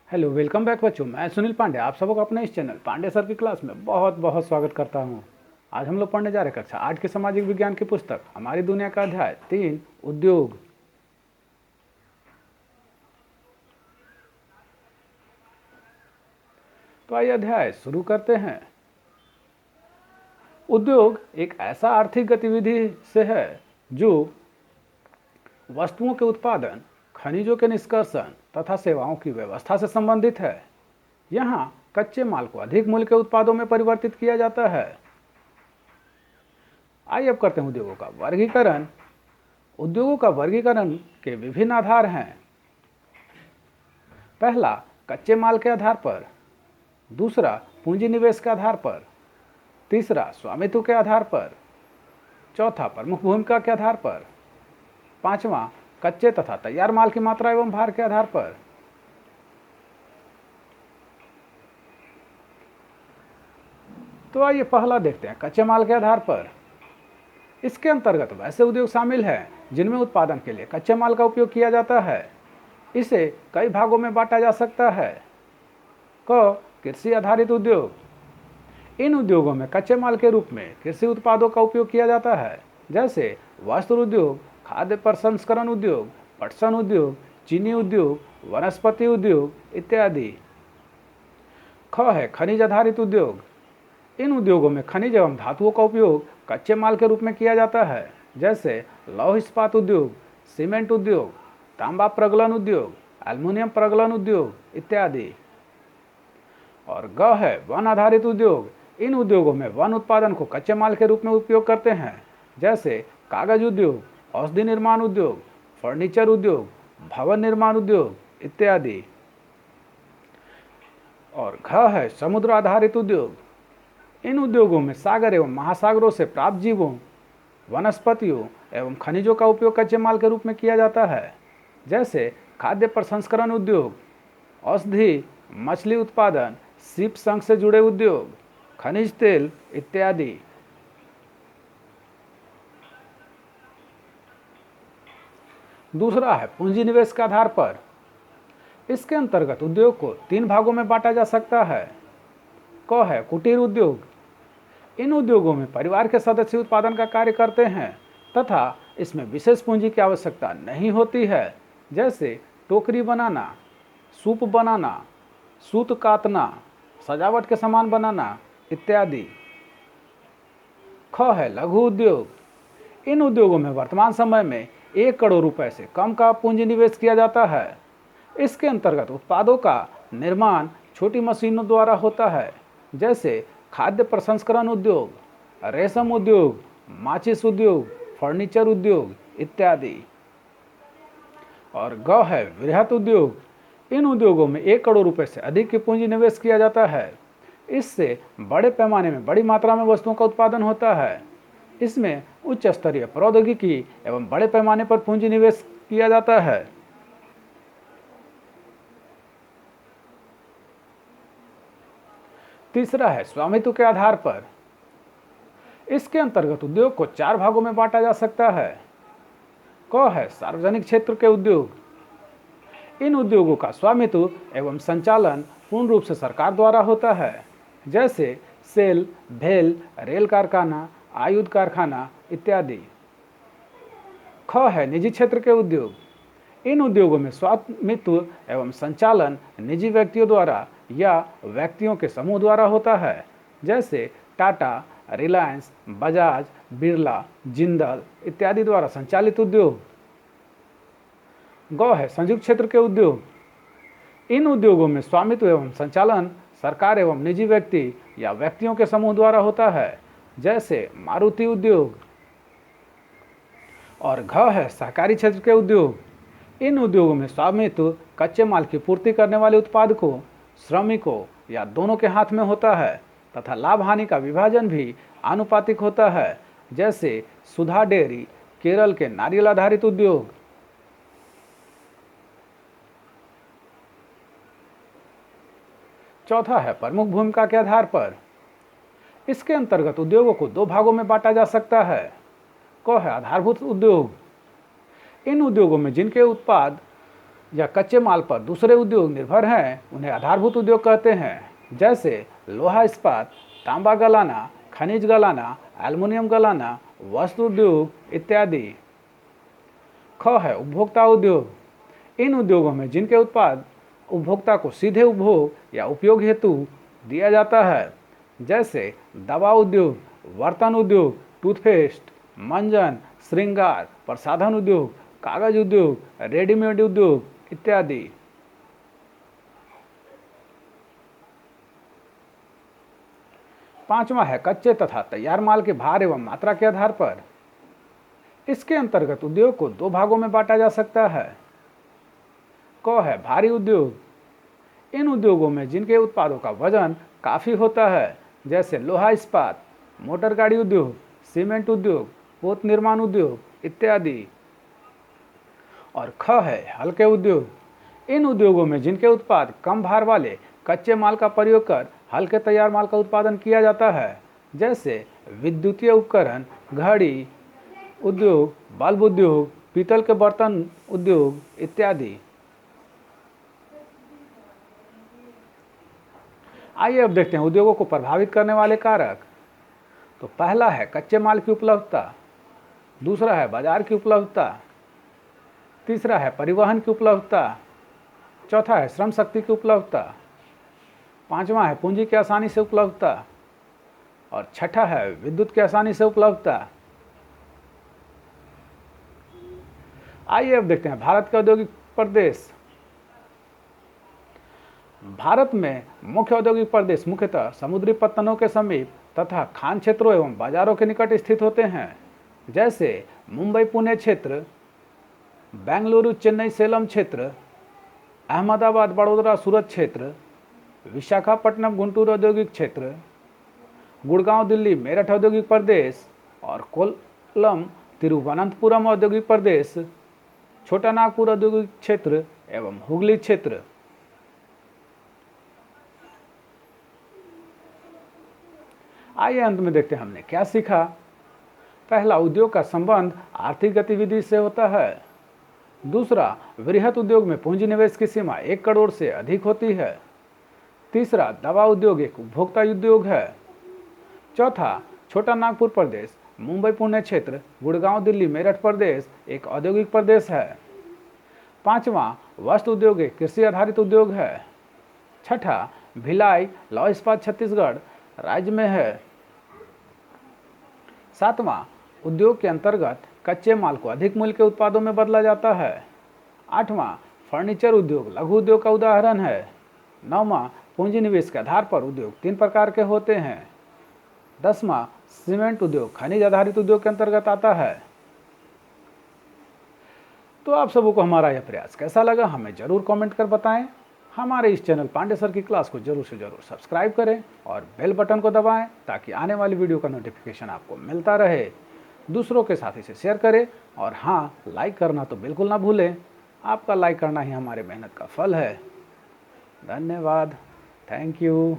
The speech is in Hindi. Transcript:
हेलो, वेलकम बैक बच्चों। मैं सुनील पांडे आप सबको अपने इस चैनल पांडे सर की क्लास में बहुत बहुत स्वागत करता हूं। आज हम लोग पढ़ने जा रहे हैं कक्षा 8 की सामाजिक विज्ञान की पुस्तक हमारी दुनिया का अध्याय 3 उद्योग। तो आइए अध्याय शुरू करते हैं। उद्योग एक ऐसा आर्थिक गतिविधि से है जो वस्तुओं के उत्पादन, खनिजों के निष्कर्षण तथा सेवाओं की व्यवस्था से संबंधित है। यहाँ कच्चे माल को अधिक मूल्य के उत्पादों में परिवर्तित किया जाता है। आइए अब करते हैं उद्योगों का वर्गीकरण। उद्योगों का वर्गीकरण के विभिन्न आधार हैं। पहला, कच्चे माल के आधार पर। दूसरा, पूंजी निवेश के आधार पर। तीसरा, स्वामित्व के आधार पर। चौथा, प्रमुख भूमिका के आधार पर। पांचवा, कच्चे तथा तैयार माल की मात्रा एवं भार के आधार पर। तो आइए पहला देखते हैं, कच्चे माल के आधार पर। इसके अंतर्गत वैसे उद्योग शामिल हैं जिनमें उत्पादन के लिए कच्चे माल का उपयोग किया जाता है। इसे कई भागों में बांटा जा सकता है। क, कृषि आधारित उद्योग। इन उद्योगों में कच्चे माल के रूप में कृषि उत्पादों का उपयोग किया जाता है, जैसे वस्त्र उद्योग, खाद्य प्रसंस्करण उद्योग, पटसन उद्योग, चीनी उद्योग, वनस्पति उद्योग इत्यादि। ख है खनिज आधारित उद्योग। इन उद्योगों में खनिज एवं धातुओं का उपयोग कच्चे माल के रूप में किया जाता है, जैसे लौह इस्पात उद्योग, सीमेंट उद्योग, तांबा प्रगलन उद्योग, एल्युमिनियम प्रगलन उद्योग इत्यादि। और ग है वन आधारित उद्योग। इन उद्योगों में वन उत्पादन को कच्चे माल के रूप में उपयोग करते हैं, जैसे कागज उद्योग, औषधि निर्माण उद्योग, फर्नीचर उद्योग, भवन निर्माण उद्योग इत्यादि। और घ है समुद्र आधारित उद्योग। इन उद्योगों में सागर एवं महासागरों से प्राप्त जीवों, वनस्पतियों एवं खनिजों का उपयोग कच्चे माल के रूप में किया जाता है, जैसे खाद्य प्रसंस्करण उद्योग, औषधि, मछली उत्पादन, सीप संघ से जुड़े उद्योग, खनिज तेल इत्यादि। दूसरा है पूंजी निवेश के आधार पर। इसके अंतर्गत उद्योग को 3 भागों में बांटा जा सकता है। क है कुटीर उद्योग। इन उद्योगों में परिवार के सदस्य उत्पादन का कार्य करते हैं तथा इसमें विशेष पूंजी की आवश्यकता नहीं होती है, जैसे टोकरी बनाना, सूप बनाना, सूत कातना, सजावट के सामान बनाना इत्यादि। ख है लघु उद्योग। इन उद्योगों में वर्तमान समय में 1 करोड़ रुपए से कम का पूंजी निवेश किया जाता है। इसके अंतर्गत उत्पादों का निर्माण छोटी मशीनों द्वारा होता है, जैसे खाद्य प्रसंस्करण उद्योग, रेशम उद्योग, माचिस उद्योग, फर्नीचर उद्योग इत्यादि। और ग है वृहत उद्योग। इन उद्योगों में 1 करोड़ रुपए से अधिक की पूंजी निवेश किया जाता है। इससे बड़े पैमाने में बड़ी मात्रा में वस्तुओं का उत्पादन होता है। इसमें उच्च स्तरीय प्रौद्योगिकी एवं बड़े पैमाने पर पूंजी निवेश किया जाता है। तीसरा है स्वामित्व के आधार पर। इसके अंतर्गत उद्योग को 4 भागों में बांटा जा सकता है। क है सार्वजनिक क्षेत्र के उद्योग। इन उद्योगों का स्वामित्व एवं संचालन पूर्ण रूप से सरकार द्वारा होता है, जैसे सेल, भेल, रेल कारखाना, आयुध कारखाना इत्यादि। ख है निजी क्षेत्र के उद्योग। इन उद्योगों में स्वामित्व एवं संचालन निजी व्यक्तियों द्वारा या व्यक्तियों के समूह द्वारा होता है, जैसे टाटा, रिलायंस, बजाज, बिरला, जिंदल इत्यादि द्वारा संचालित उद्योग। ग है संयुक्त क्षेत्र के उद्योग। इन उद्योगों में स्वामित्व एवं संचालन सरकार एवं निजी व्यक्ति या व्यक्तियों के समूह द्वारा होता है, जैसे मारुति उद्योग। और घ है सहकारी क्षेत्र के उद्योग। इन उद्योगों में स्वामित्व कच्चे माल की पूर्ति करने वाले उत्पादकों, श्रमिकों या दोनों के हाथ में होता है तथा लाभ हानि का विभाजन भी आनुपातिक होता है, जैसे सुधा डेयरी, केरल के नारियल आधारित उद्योग। चौथा है प्रमुख भूमिका के आधार पर। इसके अंतर्गत उद्योगों को 2 भागों में बांटा जा सकता है। क है आधारभूत उद्योग। इन उद्योगों में जिनके उत्पाद या कच्चे माल पर दूसरे उद्योग निर्भर हैं उन्हें आधारभूत उद्योग कहते हैं, जैसे लोहा इस्पात, तांबा गलाना, खनिज गलाना, एल्युमिनियम गलाना, वस्त्र उद्योग इत्यादि। ख है उपभोक्ता उद्योग। इन उद्योगों में जिनके उत्पाद उपभोक्ता को सीधे उपभोग या उपयोग हेतु दिया जाता है, जैसे दवा उद्योग, बर्तन उद्योग, टूथपेस्ट, मंजन, श्रृंगार, प्रसाधन उद्योग, कागज उद्योग, रेडीमेड उद्योग इत्यादि। पांचवा है कच्चे तथा तैयार माल के भार एवं मात्रा के आधार पर। इसके अंतर्गत उद्योग को दो भागों में बांटा जा सकता है। क है भारी उद्योग। इन उद्योगों में जिनके उत्पादों का वजन काफी होता है, जैसे लोहा इस्पात, मोटर गाड़ी उद्योग, सीमेंट उद्योग, पोत निर्माण उद्योग इत्यादि। और ख है हल्के उद्योग। इन उद्योगों में जिनके उत्पाद कम भार वाले कच्चे माल का प्रयोग कर हल्के तैयार माल का उत्पादन किया जाता है, जैसे विद्युतीय उपकरण, घड़ी उद्योग, बल्ब उद्योग, पीतल के बर्तन उद्योग इत्यादि। आइए अब देखते हैं उद्योगों को प्रभावित करने वाले कारक। तो पहला है कच्चे माल की उपलब्धता, दूसरा है बाजार की उपलब्धता, तीसरा है परिवहन की उपलब्धता, चौथा है श्रम शक्ति की उपलब्धता, पांचवा है पूंजी की आसानी से उपलब्धता और छठा है विद्युत की आसानी से उपलब्धता। आइए अब देखते हैं भारत के औद्योगिक प्रदेश। भारत में मुख्य औद्योगिक प्रदेश मुख्यतः समुद्री पत्तनों के समीप तथा खान क्षेत्रों एवं बाजारों के निकट स्थित होते हैं, जैसे मुंबई पुणे क्षेत्र, बेंगलुरु चेन्नई सेलम क्षेत्र, अहमदाबाद बड़ौदा सूरत क्षेत्र, विशाखापट्टनम गुंटूर औद्योगिक क्षेत्र, गुड़गांव दिल्ली मेरठ औद्योगिक प्रदेश और कोल्लम तिरुवनंतपुरम औद्योगिक प्रदेश, छोटा नागपुर औद्योगिक क्षेत्र एवं हुगली क्षेत्र। आइए अंत में देखते हैं हमने क्या सीखा। पहला, उद्योग का संबंध आर्थिक गतिविधि से होता है। दूसरा, वृहत उद्योग में पूंजी निवेश की सीमा 1 करोड़ से अधिक होती है। तीसरा, दवा उद्योग एक उपभोक्ता उद्योग है। चौथा, छोटा नागपुर प्रदेश, मुंबई पुणे क्षेत्र, गुड़गांव दिल्ली मेरठ प्रदेश एक औद्योगिक प्रदेश है। पांचवा, वस्त्र उद्योग एक कृषि आधारित उद्योग है। छठा, भिलाई लौह इस्पात छत्तीसगढ़ राज्य में है। सातवां, उद्योग के अंतर्गत कच्चे माल को अधिक मूल्य के उत्पादों में बदला जाता है। आठवां, फर्नीचर उद्योग लघु उद्योग का उदाहरण है। नौवां, पूंजी निवेश के आधार पर उद्योग 3 प्रकार के होते हैं। 10वां, सीमेंट उद्योग खनिज आधारित उद्योग के अंतर्गत आता है। तो आप सबों को हमारा यह प्रयास कैसा लगा हमें जरूर कमेंट कर बताएं। हमारे इस चैनल पांडे सर की क्लास को जरूर से जरूर सब्सक्राइब करें और बेल बटन को दबाएं ताकि आने वाली वीडियो का नोटिफिकेशन आपको मिलता रहे। दूसरों के साथ इसे शेयर करें और हाँ, लाइक करना तो बिल्कुल ना भूलें। आपका लाइक करना ही हमारे मेहनत का फल है। धन्यवाद। Thank you.